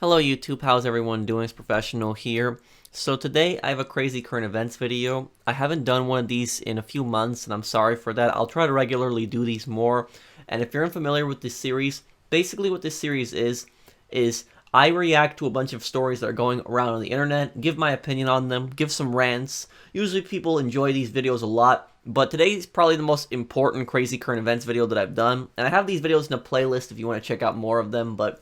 Hello YouTube, how's everyone doing? It's Professional here. So today I have a crazy current events video. I haven't done one of these in a few months and I'm sorry for that. I'll try to regularly do these more. And if you're unfamiliar with this series, basically what this series is I react to a bunch of stories that are going around on the internet, give my opinion on them, give some rants. Usually people enjoy these videos a lot, but today is probably the most important crazy current events video that I've done. And I have these videos in a playlist if you want to check out more of them, but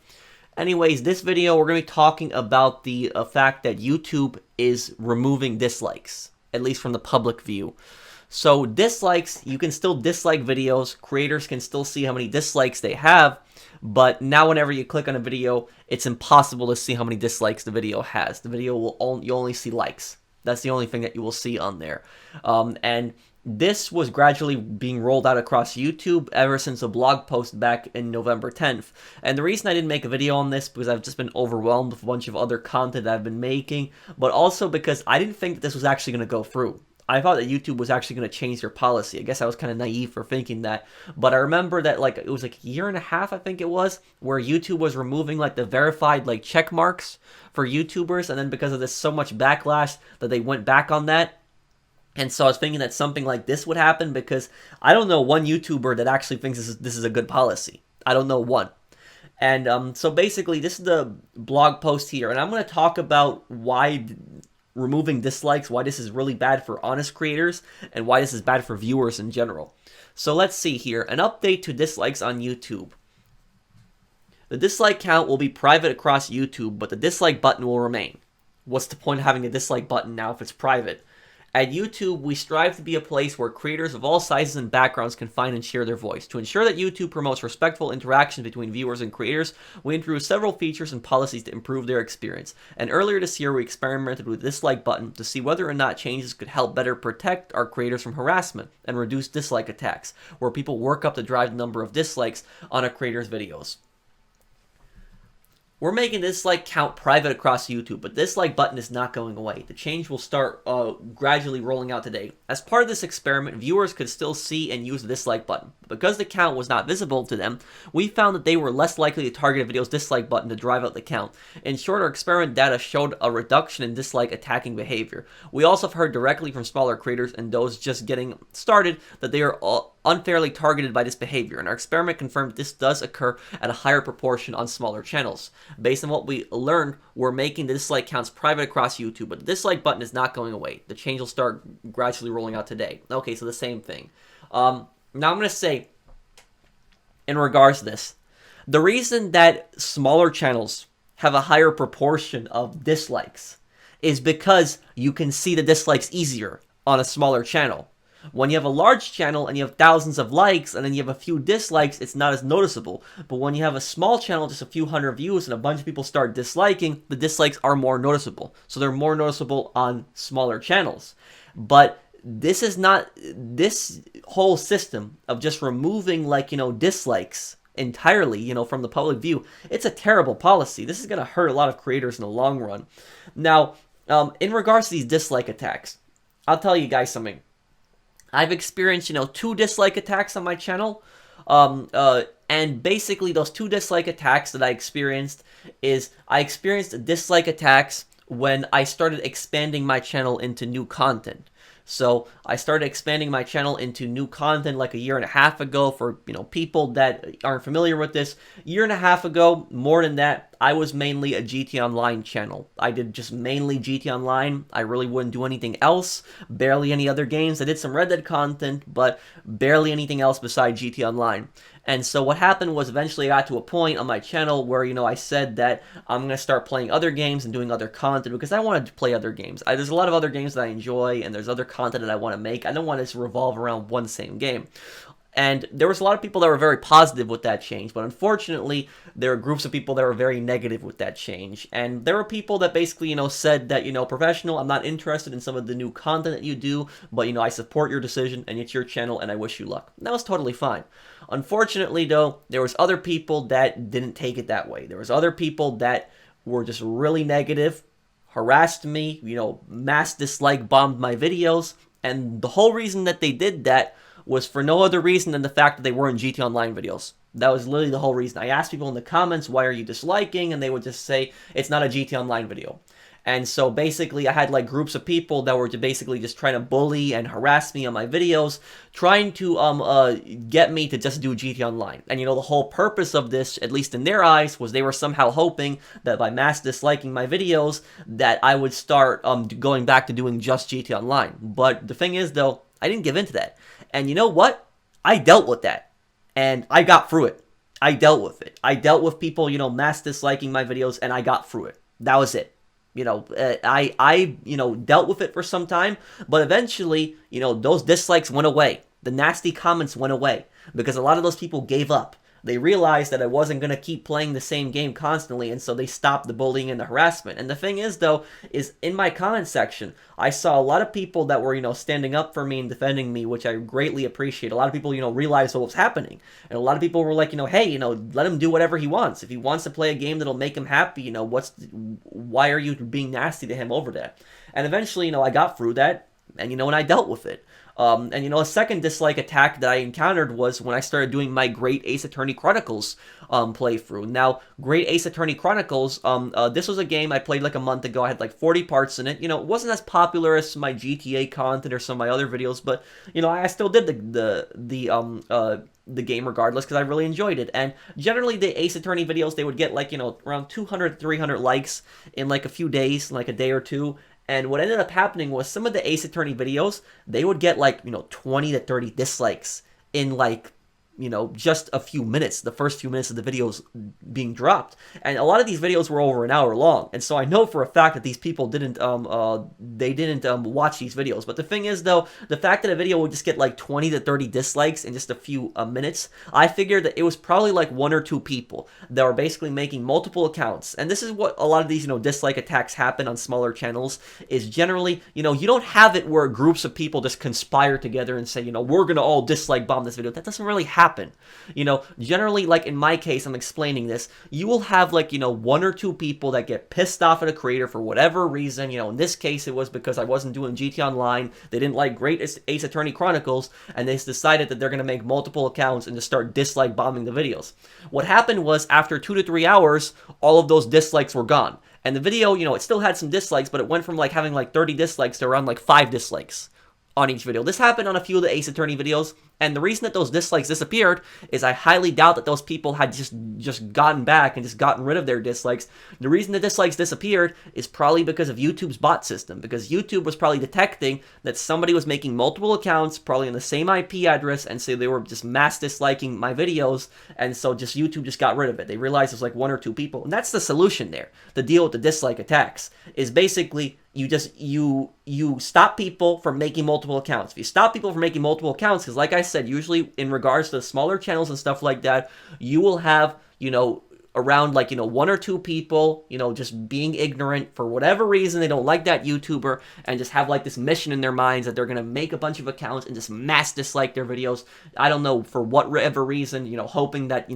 anyways, this video we're going to be talking about the fact that YouTube is removing dislikes, at least from the public view. So dislikes, you can still dislike videos, creators can still see how many dislikes they have, but now whenever you click on a video, it's impossible to see how many dislikes the video has. The video will you only see likes. That's the only thing that you will see on there. And this was gradually being rolled out across YouTube ever since a blog post back in November 10th. And the reason I didn't make a video on this because I've just been overwhelmed with a bunch of other content that I've been making, but also because I didn't think that this was actually going to go through. I thought that YouTube was actually going to change their policy. I guess I was kind of naive for thinking that. But I remember that it was like a year and a half, I think it was, where YouTube was removing the verified check marks for YouTubers. And then because of this so much backlash that they went back on that. And so I was thinking that something like this would happen because I don't know one YouTuber that actually thinks this is a good policy. I don't know one. And so basically this is the blog post here. And I'm going to talk about why removing dislikes, why this is really bad for honest creators, and why this is bad for viewers in general. So let's see here. An update to dislikes on YouTube. The dislike count will be private across YouTube, but the dislike button will remain. What's the point of having a dislike button now if it's private? At YouTube, we strive to be a place where creators of all sizes and backgrounds can find and share their voice. To ensure that YouTube promotes respectful interaction between viewers and creators, we introduced several features and policies to improve their experience. And earlier this year, we experimented with the dislike button to see whether or not changes could help better protect our creators from harassment and reduce dislike attacks, where people work up to drive the number of dislikes on a creator's videos. We're making this dislike count private across YouTube, but this dislike button is not going away. The change will start gradually rolling out today. As part of this experiment, viewers could still see and use the dislike button. Because the count was not visible to them, we found that they were less likely to target a video's dislike button to drive out the count. In short, our experiment data showed a reduction in dislike attacking behavior. We also have heard directly from smaller creators and those just getting started that they are unfairly targeted by this behavior, and our experiment confirmed this does occur at a higher proportion on smaller channels. Based on what we learned, we're making the dislike counts private across YouTube, but the dislike button is not going away. The change will start gradually rolling out today. Okay, so the same thing. Now I'm going to say, in regards to this, the reason that smaller channels have a higher proportion of dislikes is because you can see the dislikes easier on a smaller channel. When you have a large channel and you have thousands of likes and then you have a few dislikes, it's not as noticeable. But when you have a small channel, just a few hundred views, and a bunch of people start disliking, the dislikes are more noticeable. So they're more noticeable on smaller channels. But this is not, this whole system of just removing dislikes entirely, from the public view, it's a terrible policy. This is going to hurt a lot of creators in the long run. Now, in regards to these dislike attacks, I'll tell you guys something. I've experienced, 2 dislike attacks on my channel, and basically those 2 dislike attacks that I experienced dislike attacks when I started expanding my channel into new content. So I started expanding my channel into new content like a year and a half ago. For people that aren't familiar with this, a year and a half ago, more than that, I was mainly a GT Online channel. I did just mainly GT Online. I really wouldn't do anything else, barely any other games. I did some Red Dead content, but barely anything else besides GT Online. And so what happened was eventually I got to a point on my channel where, I said that I'm going to start playing other games and doing other content because I wanted to play other games. There's a lot of other games that I enjoy, and there's other content that I want to make. I don't want it to revolve around one same game. And there was a lot of people that were very positive with that change, but unfortunately, there were groups of people that were very negative with that change. And there were people that basically, said that, Professional, I'm not interested in some of the new content that you do, but, I support your decision, and it's your channel, and I wish you luck. And that was totally fine. Unfortunately, though, there was other people that didn't take it that way. There was other people that were just really negative, harassed me, mass dislike bombed my videos, and the whole reason that they did that was for no other reason than the fact that they weren't GT Online videos. That was literally the whole reason. I asked people in the comments, why are you disliking? And they would just say, it's not a GT Online video. And so basically I had like groups of people that were basically just trying to bully and harass me on my videos, trying to get me to just do GT Online. And the whole purpose of this, at least in their eyes, was they were somehow hoping that by mass disliking my videos that I would start going back to doing just GT Online. But the thing is though, I didn't give in to that. And you know what? I dealt with that. And I got through it. I dealt with it. I dealt with people, mass disliking my videos, and I got through it. That was it. I dealt with it for some time, but eventually, those dislikes went away. The nasty comments went away because a lot of those people gave up. They realized that I wasn't going to keep playing the same game constantly, and so they stopped the bullying and the harassment. And the thing is, though, is in my comment section, I saw a lot of people that were, standing up for me and defending me, which I greatly appreciate. A lot of people, realized what was happening. And a lot of people were like, hey, let him do whatever he wants. If he wants to play a game that'll make him happy, why are you being nasty to him over that? And eventually, I got through that, and, and I dealt with it. And a second dislike attack that I encountered was when I started doing my Great Ace Attorney Chronicles playthrough. Now, Great Ace Attorney Chronicles, this was a game I played like a month ago. I had like 40 parts in it. It wasn't as popular as my GTA content or some of my other videos, but I still did the game regardless because I really enjoyed it. And generally the Ace Attorney videos, they would get like around 200 300 likes in like a few days, like a day or two. And what ended up happening was some of the Ace Attorney videos, they would get like, 20 to 30 dislikes in like, just a few minutes, the first few minutes of the videos being dropped. And a lot of these videos were over an hour long. And so I know for a fact that these people didn't watch these videos. But the thing is, though, the fact that a video would just get like 20 to 30 dislikes in just a few minutes, I figured that it was probably like one or two people that were basically making multiple accounts. And this is what a lot of these, dislike attacks happen on smaller channels, is generally, you don't have it where groups of people just conspire together and say, we're going to all dislike bomb this video. That doesn't really happen. Generally, like in my case, I'm explaining this, you will have like, one or two people that get pissed off at a creator for whatever reason. In this case, it was because I wasn't doing GT Online. They didn't like Great Ace Attorney Chronicles, and they decided that they're going to make multiple accounts and just start dislike bombing the videos. What happened was after 2 to 3 hours, all of those dislikes were gone. And the video, it still had some dislikes, but it went from like having like 30 dislikes to around like 5 dislikes on each video. This happened on a few of the Ace Attorney videos, and the reason that those dislikes disappeared is I highly doubt that those people had just gotten back and just gotten rid of their dislikes. The reason the dislikes disappeared is probably because of YouTube's bot system, because YouTube was probably detecting that somebody was making multiple accounts, probably on the same IP address, and so they were just mass disliking my videos, and so just YouTube just got rid of it. They realized it was like one or two people, and that's the solution there. The deal with the dislike attacks is basically you stop people from making multiple accounts. If you stop people from making multiple accounts, because like I said, usually in regards to smaller channels and stuff like that, you will have, around like, one or two people, just being ignorant for whatever reason. They don't like that YouTuber and just have like this mission in their minds that they're going to make a bunch of accounts and just mass dislike their videos. I don't know, for whatever reason, hoping that,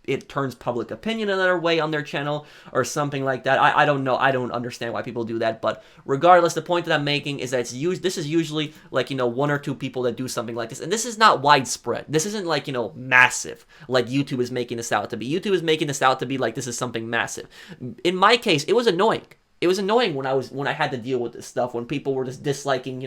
it turns public opinion another way on their channel or something like that. I don't know. I don't understand why people do that. But regardless, the point that I'm making is that this is usually like, one or two people that do something like this. And this is not widespread. This isn't like, massive like YouTube is making this out to be. YouTube is making this out to be like this is something massive. In my case, it was annoying. It was annoying when I had to deal with this stuff, when people were just disliking,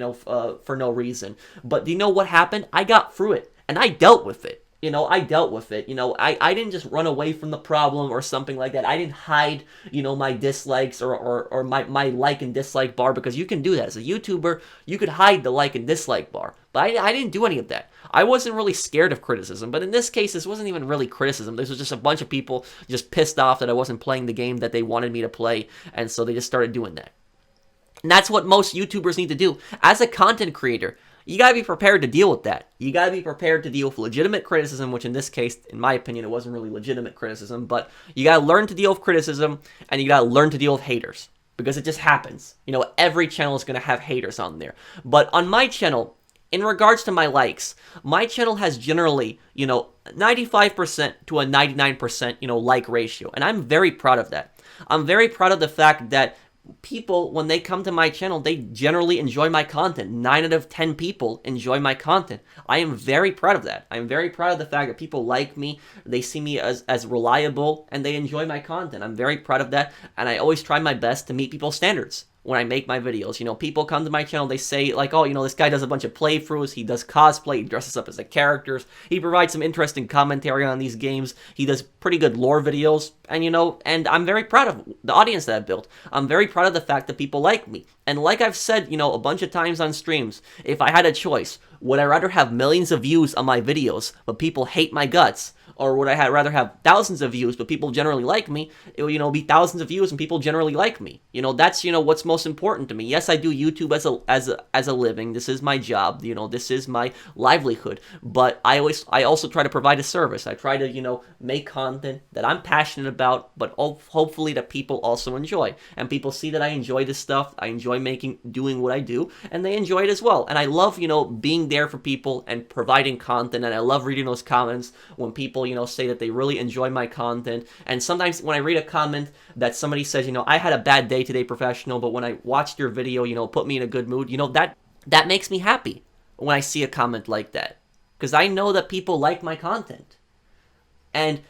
for no reason. But do you know what happened? I got through it and I dealt with it. I dealt with it. I didn't just run away from the problem or something like that. I didn't hide, my dislikes or my like and dislike bar, because you can do that. As a YouTuber, you could hide the like and dislike bar. But I didn't do any of that. I wasn't really scared of criticism. But in this case, this wasn't even really criticism. This was just a bunch of people just pissed off that I wasn't playing the game that they wanted me to play. And so they just started doing that. And that's what most YouTubers need to do. As a content creator, you gotta be prepared to deal with that. You gotta be prepared to deal with legitimate criticism, which in this case, in my opinion, it wasn't really legitimate criticism, but you gotta learn to deal with criticism, and you gotta learn to deal with haters, because it just happens. Every channel is gonna have haters on there. But on my channel, in regards to my likes, my channel has generally, 95% to a 99%, like ratio, and I'm very proud of that. I'm very proud of the fact that people, when they come to my channel, they generally enjoy my content. 9 out of 10 people enjoy my content. I am very proud of that. I am very proud of the fact that people like me, they see me as reliable, and they enjoy my content. I'm very proud of that, and I always try my best to meet people's standards when I make my videos. You know, people come to my channel, they say, like, oh, you know, this guy does a bunch of playthroughs, he does cosplay, he dresses up as the characters, he provides some interesting commentary on these games, he does pretty good lore videos, and, you know, and I'm very proud of the audience that I've built. I'm very proud of the fact that people like me. And like I've said, you know, a bunch of times on streams, if I had a choice, would I rather have millions of views on my videos, but people hate my guts? Or would I rather have thousands of views, but people generally like me? It will, you know, be thousands of views and people generally like me. You know, that's, you know, what's most important to me. Yes, I do YouTube as a living. This is my job. You know, this is my livelihood. But I also try to provide a service. I try to, you know, make content that I'm passionate about, but hopefully that people also enjoy. And people see that I enjoy this stuff. I enjoy doing what I do, and they enjoy it as well. And I love, you know, being there for people and providing content. And I love reading those comments when people, you know, say that they really enjoy my content. And sometimes when I read a comment that somebody says, you know, I had a bad day today, professional, but when I watched your video, you know, put me in a good mood, you know, that makes me happy when I see a comment like that, because I know that people like my content. And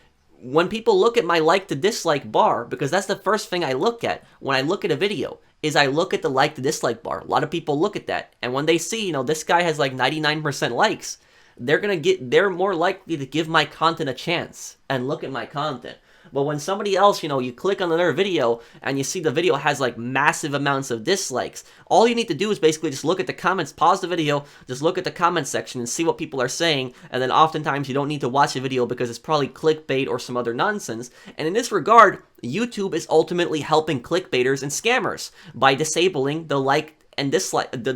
when people look at my like to dislike bar, because that's the first thing I look at when I look at a video, is I look at the like to dislike bar. A lot of people look at that, and when they see, you know, this guy has like 99% likes, they're more likely to give my content a chance and look at my content. But when somebody else, you know, you click on another video and you see the video has like massive amounts of dislikes, all you need to do is basically just look at the comments, pause the video, just look at the comments section and see what people are saying, and then oftentimes you don't need to watch the video because it's probably clickbait or some other nonsense. And in this regard, YouTube is ultimately helping clickbaiters and scammers by disabling the like and dislike, the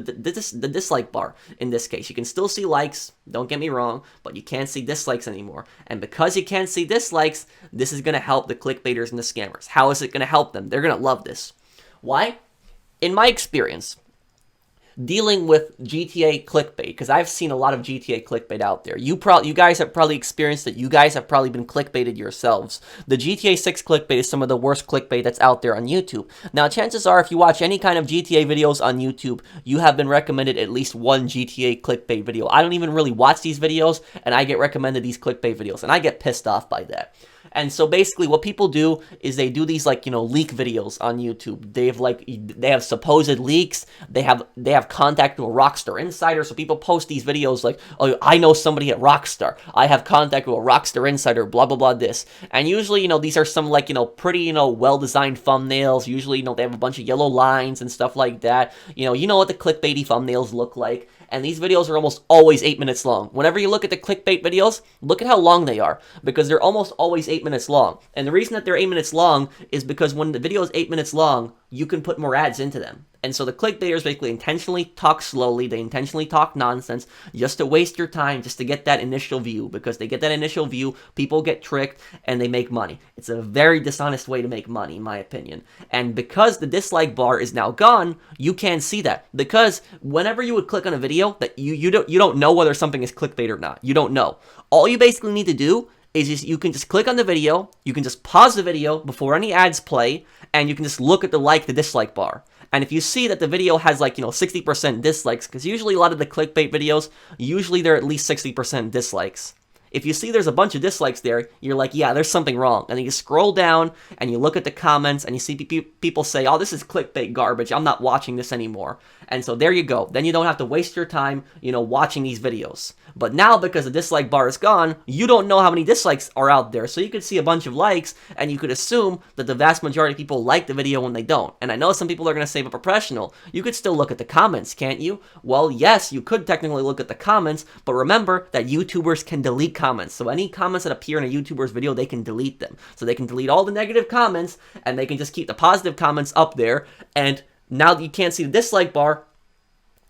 dislike bar. In this case, you can still see likes, don't get me wrong, but you can't see dislikes anymore. And because you can't see dislikes, this is going to help the clickbaiters and the scammers. How is it going to help them? They're going to love this. Why? In my experience, dealing with GTA clickbait, because I've seen a lot of GTA clickbait out there. You guys have probably experienced it. You guys have probably been clickbaited yourselves. The GTA 6 clickbait is some of the worst clickbait that's out there on YouTube. Now, chances are, if you watch any kind of GTA videos on YouTube, you have been recommended at least one GTA clickbait video. I don't even really watch these videos, and I get recommended these clickbait videos, and I get pissed off by that. And so basically what people do is they do these, like, you know, leak videos on YouTube. They have supposed leaks. They have contact with a Rockstar insider. So people post these videos like, oh, I know somebody at Rockstar. I have contact with a Rockstar insider, blah, blah, blah, this. And usually, you know, these are some, like, you know, pretty, you know, well-designed thumbnails. Usually, you know, they have a bunch of yellow lines and stuff like that. You know what the clickbaity thumbnails look like. And these videos are almost always 8 minutes long. Whenever you look at the clickbait videos, look at how long they are, because they're almost always 8 minutes long. And the reason that they're 8 minutes long is because when the video is 8 minutes long, you can put more ads into them. And so the clickbaiters basically intentionally talk slowly, they intentionally talk nonsense, just to waste your time, just to get that initial view. Because they get that initial view, people get tricked, and they make money. It's a very dishonest way to make money, in my opinion. And because the dislike bar is now gone, you can't see that. Because whenever you would click on a video, that you don't know whether something is clickbait or not. You don't know. All you basically need to do is you can just click on the video, you can just pause the video before any ads play, and you can just look at the dislike bar. And if you see that the video has, like, you know, 60% dislikes, because usually a lot of the clickbait videos, usually they're at least 60% dislikes. If you see there's a bunch of dislikes there, you're like, yeah, there's something wrong. And then you scroll down and you look at the comments and you see people say, oh, this is clickbait garbage. I'm not watching this anymore. And so there you go. Then you don't have to waste your time, you know, watching these videos. But now, because the dislike bar is gone, you don't know how many dislikes are out there. So you could see a bunch of likes and you could assume that the vast majority of people like the video when they don't. And I know some people are going to say, but professional, you could still look at the comments, can't you? Well, yes, you could technically look at the comments, but remember that YouTubers can delete comments. So any comments that appear in a YouTuber's video, they can delete them. So they can delete all the negative comments and they can just keep the positive comments up there. And now you can't see the dislike bar.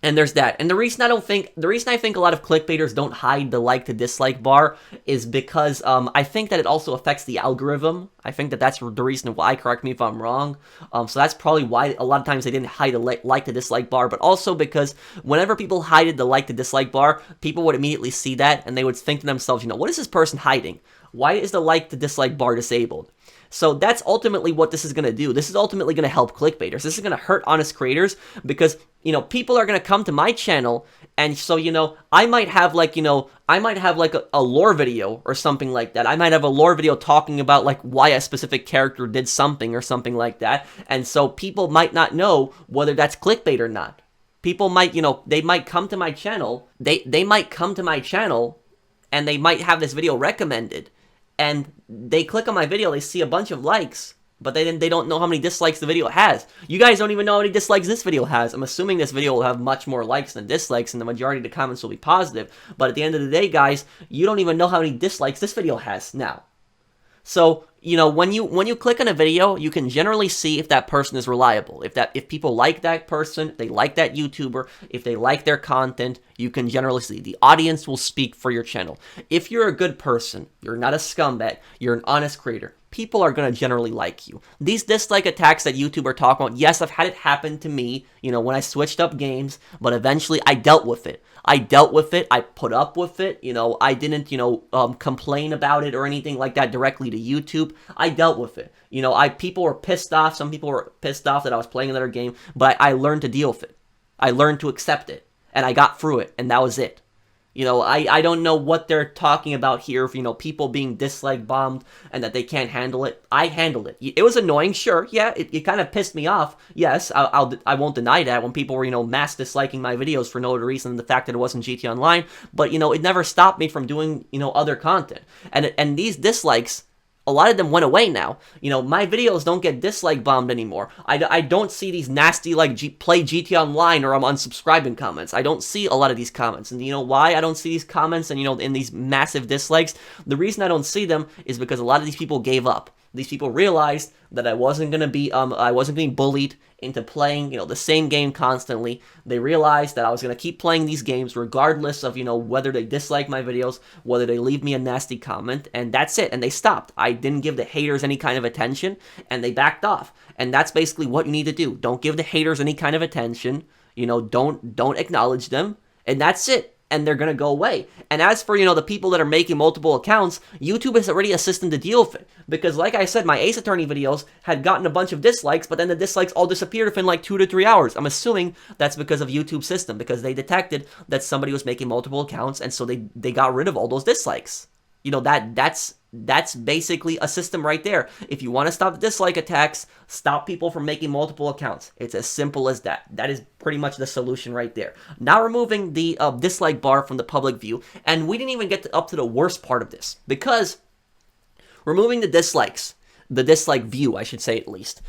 And there's that. And the reason I think a lot of clickbaiters don't hide the like to dislike bar is because I think that it also affects the algorithm. I think that that's the reason why. Correct me if I'm wrong. So that's probably why a lot of times they didn't hide the like to dislike bar. But also because whenever people hide the like to dislike bar, people would immediately see that and they would think to themselves, you know, what is this person hiding? Why is the like to dislike bar disabled? So that's ultimately what this is going to do. This is ultimately going to help clickbaiters. This is going to hurt honest creators because, people are going to come to my channel, and so, I might have like, a lore video or something like that. I might have a lore video talking about like why a specific character did something or something like that. And so people might not know whether that's clickbait or not. People might, they might come to my channel. They might come to my channel and they might have this video recommended. And they click on my video, they see a bunch of likes, but they don't know how many dislikes the video has. You guys don't even know how many dislikes this video has. I'm assuming this video will have much more likes than dislikes, and the majority of the comments will be positive. But at the end of the day, guys, you don't even know how many dislikes this video has now. So, when you click on a video, you can generally see if that person is reliable. If people like that person, if they like that YouTuber, if they like their content, you can generally see. The audience will speak for your channel. If you're a good person, you're not a scumbag, you're an honest creator, people are going to generally like you. These dislike attacks that YouTube are talking about, yes, I've had it happen to me, when I switched up games, but eventually I dealt with it. I put up with it, I didn't, complain about it or anything like that directly to YouTube. I dealt with it. People were pissed off, some people were pissed off that I was playing another game, but I learned to deal with it. I learned to accept it, and I got through it, and that was it. I don't know what they're talking about here, people being dislike bombed and that they can't handle it. I handled it. It was annoying, sure, yeah, it kind of pissed me off. Yes, I won't deny that when people were, mass disliking my videos for no other reason than the fact that it wasn't GT Online, but, it never stopped me from doing, other content. And these dislikes, a lot of them went away now. My videos don't get dislike bombed anymore. I don't see these nasty, like, play GT Online or I'm unsubscribing comments. I don't see a lot of these comments. And you know why I don't see these comments and, in these massive dislikes? The reason I don't see them is because a lot of these people gave up. These people realized that I wasn't being bullied into playing, the same game constantly. They realized that I was going to keep playing these games regardless of, whether they dislike my videos, whether they leave me a nasty comment, and that's it. And they stopped. I didn't give the haters any kind of attention, and they backed off. And that's basically what you need to do. Don't give the haters any kind of attention. Don't acknowledge them, and that's it. And they're going to go away. And as for, the people that are making multiple accounts, YouTube is already a system to deal with it. Because like I said, my Ace Attorney videos had gotten a bunch of dislikes, but then the dislikes all disappeared within like 2 to 3 hours. I'm assuming that's because of YouTube's system, because they detected that somebody was making multiple accounts, and so they got rid of all those dislikes. That's basically a system right there. If you want to stop the dislike attacks, stop people from making multiple accounts. It's as simple as that. That is pretty much the solution right there. Now removing the dislike bar from the public view, and we didn't even get up to the worst part of this, because removing the dislikes, the dislike view, I should say at least,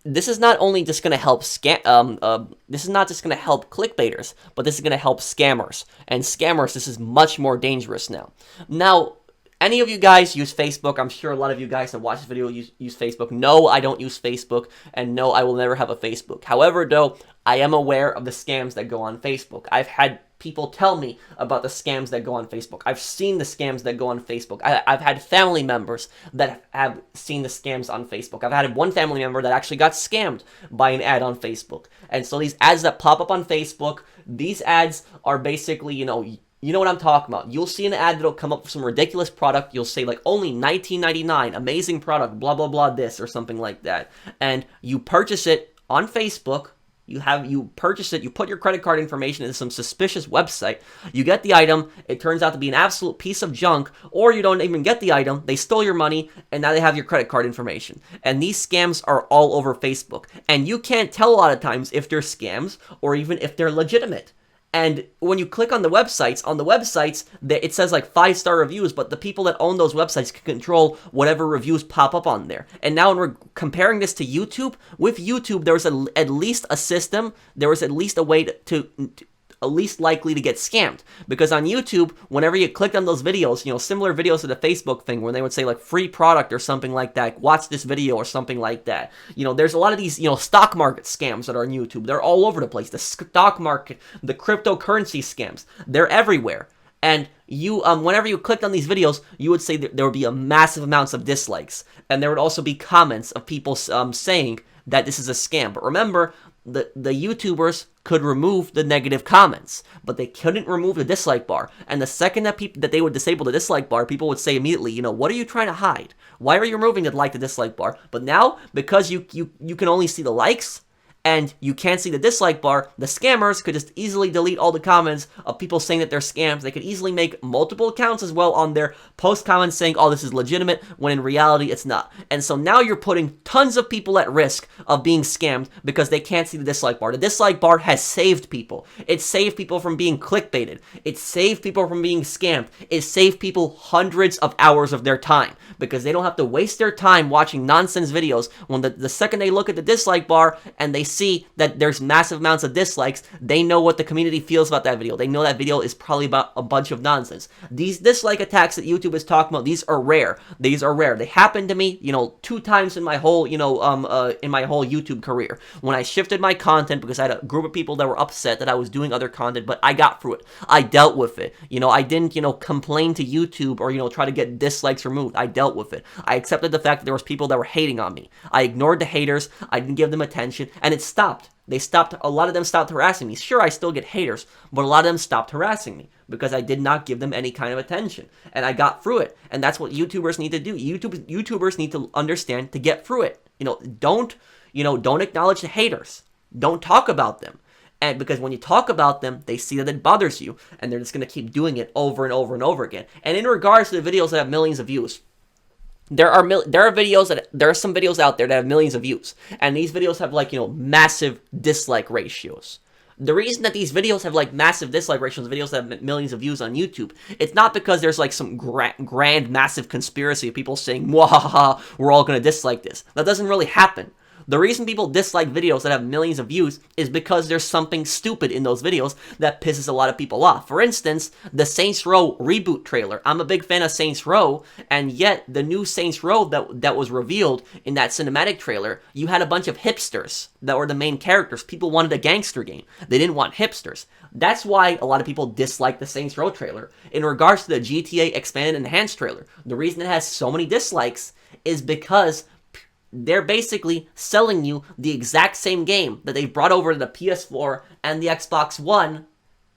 this is not only just going to help this is not just going to help clickbaiters, but this is going to help scammers. And scammers, this is much more dangerous now. Now, any of you guys use Facebook? I'm sure a lot of you guys that watch this video use Facebook. No, I don't use Facebook, and no, I will never have a Facebook. However, though, I am aware of the scams that go on Facebook. I've had people tell me about the scams that go on Facebook. I've seen the scams that go on Facebook. I've had family members that have seen the scams on Facebook. I've had one family member that actually got scammed by an ad on Facebook. And so these ads that pop up on Facebook, these ads are basically, you know what I'm talking about. You'll see an ad that'll come up with some ridiculous product. You'll say like only $19.99, amazing product, blah, blah, blah, this or something like that. And you purchase it on Facebook. You purchase it, you put your credit card information into some suspicious website, you get the item, it turns out to be an absolute piece of junk, or you don't even get the item, they stole your money, and now they have your credit card information. And these scams are all over Facebook. And you can't tell a lot of times if they're scams or even if they're legitimate. And when you click on the websites, it says like 5-star reviews, but the people that own those websites can control whatever reviews pop up on there. And now when we're comparing this to YouTube, with YouTube, there was at least a system, there was at least a way to least likely to get scammed. Because on YouTube, whenever you clicked on those videos, similar videos to the Facebook thing, where they would say like free product or something like that, watch this video or something like that. There's a lot of these, stock market scams that are on YouTube. They're all over the place. The stock market, the cryptocurrency scams, they're everywhere. And you, whenever you clicked on these videos, you would say that there would be a massive amounts of dislikes. And there would also be comments of people saying that this is a scam. But remember, the YouTubers could remove the negative comments, but they couldn't remove the dislike bar. And the second that they would disable the dislike bar, people would say immediately, what are you trying to hide? Why are you removing the dislike bar? But now, because you can only see the likes, and you can't see the dislike bar, the scammers could just easily delete all the comments of people saying that they're scams. They could easily make multiple accounts as well on their post comments saying, oh, this is legitimate, when in reality it's not. And so now you're putting tons of people at risk of being scammed because they can't see the dislike bar. The dislike bar has saved people. It saved people from being clickbaited. It saved people from being scammed. It saved people hundreds of hours of their time because they don't have to waste their time watching nonsense videos when the second they look at the dislike bar and they see that there's massive amounts of dislikes, they know what the community feels about that video. They know that video is probably about a bunch of nonsense. These dislike attacks that YouTube is talking about, these are rare. These are rare. They happened to me, 2 times in my whole, in my whole YouTube career. When I shifted my content because I had a group of people that were upset that I was doing other content, but I got through it. I dealt with it. I didn't, complain to YouTube or, try to get dislikes removed. I dealt with it. I accepted the fact that there was people that were hating on me. I ignored the haters. I didn't give them attention, and it stopped. A lot of them stopped harassing me. Sure, I still get haters, but a lot of them stopped harassing me because I did not give them any kind of attention, and I got through it. And that's what YouTubers need to do. YouTubers need to understand to get through it. Don't acknowledge the haters. Don't talk about them. And because when you talk about them, they see that it bothers you, and they're just going to keep doing it over and over and over again. And in regards to the videos that have millions of views, there are some videos out there that have millions of views, and these videos have massive dislike ratios. The reason that these videos have massive dislike ratios, videos that have millions of views on YouTube, it's not because there's some grand massive conspiracy of people saying, "Mwahaha, we're all gonna dislike this." That doesn't really happen. The reason people dislike videos that have millions of views is because there's something stupid in those videos that pisses a lot of people off. For instance, the Saints Row reboot trailer. I'm a big fan of Saints Row, and yet the new Saints Row that was revealed in that cinematic trailer, you had a bunch of hipsters that were the main characters. People wanted a gangster game. They didn't want hipsters. That's why a lot of people dislike the Saints Row trailer. In regards to the GTA Expanded and Enhanced trailer, the reason it has so many dislikes is because they're basically selling you the exact same game that they've brought over to the PS4 and the Xbox One.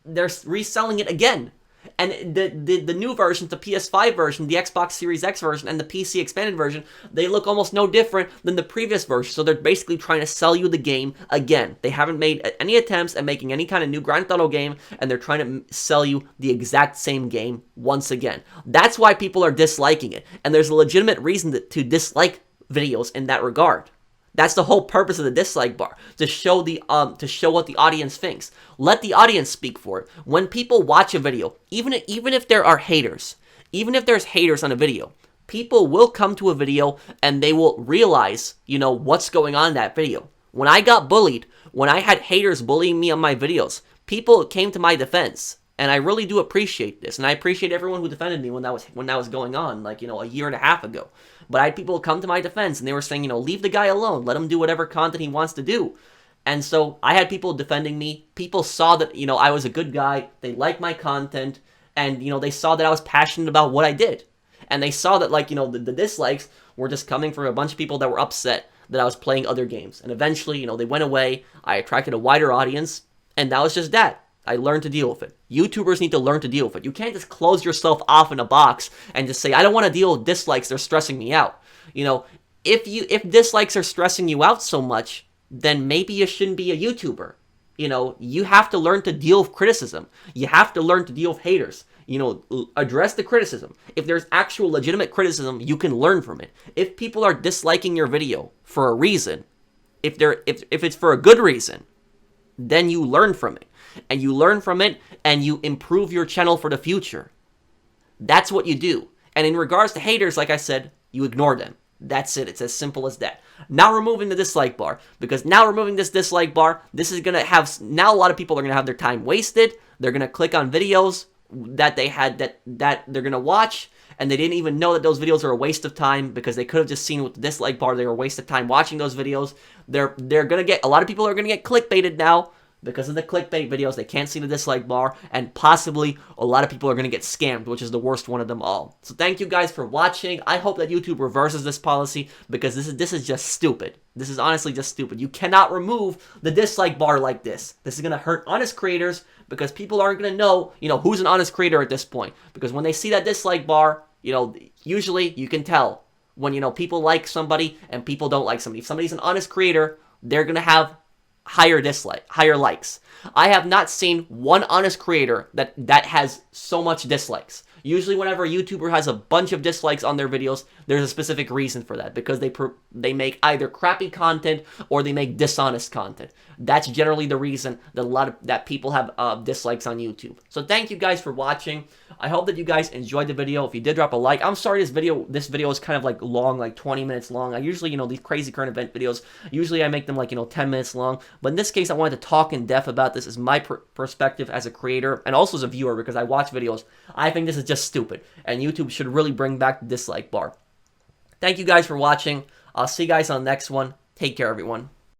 They're reselling it again. And the new versions, the PS5 version, the Xbox Series X version, and the PC expanded version, they look almost no different than the previous version. So they're basically trying to sell you the game again. They haven't made any attempts at making any kind of new Grand Theft Auto game, and they're trying to sell you the exact same game once again. That's why people are disliking it. And there's a legitimate reason to dislike videos in that regard. That's the whole purpose of the dislike bar, to show what the audience thinks. Let the audience speak for it. When people watch a video, even if there are haters, even if there's haters on a video, people will come to a video and they will realize, what's going on in that video. When I got bullied, when I had haters bullying me on my videos, people came to my defense. And I really do appreciate this. And I appreciate everyone who defended me when that was going on, a year and a half ago. But I had people come to my defense, and they were saying, leave the guy alone. Let him do whatever content he wants to do. And so I had people defending me. People saw that, I was a good guy. They liked my content. And, they saw that I was passionate about what I did. And they saw that, the dislikes were just coming from a bunch of people that were upset that I was playing other games. And eventually, they went away. I attracted a wider audience. And that was just that. I learned to deal with it. YouTubers need to learn to deal with it. You can't just close yourself off in a box and just say, I don't want to deal with dislikes, they're stressing me out. If dislikes are stressing you out so much, then maybe you shouldn't be a YouTuber. You have to learn to deal with criticism. You have to learn to deal with haters. Address the criticism. If there's actual legitimate criticism, you can learn from it. If people are disliking your video for a reason, if it's for a good reason, then you learn from it. And you learn from it, and you improve your channel for the future. That's what you do. And in regards to haters, like I said, you ignore them. That's it. It's as simple as that. Now removing the dislike bar. Because now removing this dislike bar, this is going to have... Now a lot of people are going to have their time wasted. They're going to click on videos that they had that they're going to watch. And they didn't even know that those videos are a waste of time because they could have just seen with the dislike bar they were a waste of time watching those videos. They're going to get... A lot of people are going to get clickbaited now. because of the clickbait videos, they can't see the dislike bar, and possibly a lot of people are going to get scammed, which is the worst one of them all. So thank you guys for watching. I hope that YouTube reverses this policy, because this is just stupid. This is honestly just stupid. You cannot remove the dislike bar like this. This is going to hurt honest creators, because people aren't going to know, who's an honest creator at this point. Because when they see that dislike bar, usually you can tell when, people like somebody and people don't like somebody. If somebody's an honest creator, they're going to have higher likes. I have not seen one honest creator that has so much dislikes. Usually whenever a YouTuber has a bunch of dislikes on their videos, there's a specific reason for that, because they make either crappy content or they make dishonest content. That's generally the reason that people have dislikes on YouTube. So thank you guys for watching. I hope that you guys enjoyed the video. If you did, drop a like. I'm sorry this video is kind of like long, like 20 minutes long. I usually, these crazy current event videos, usually I make them like, 10 minutes long. But in this case, I wanted to talk in depth about this as my perspective as a creator and also as a viewer, because I watch videos. I think this is just stupid, and YouTube should really bring back the dislike bar. Thank you guys for watching. I'll see you guys on the next one. Take care, everyone.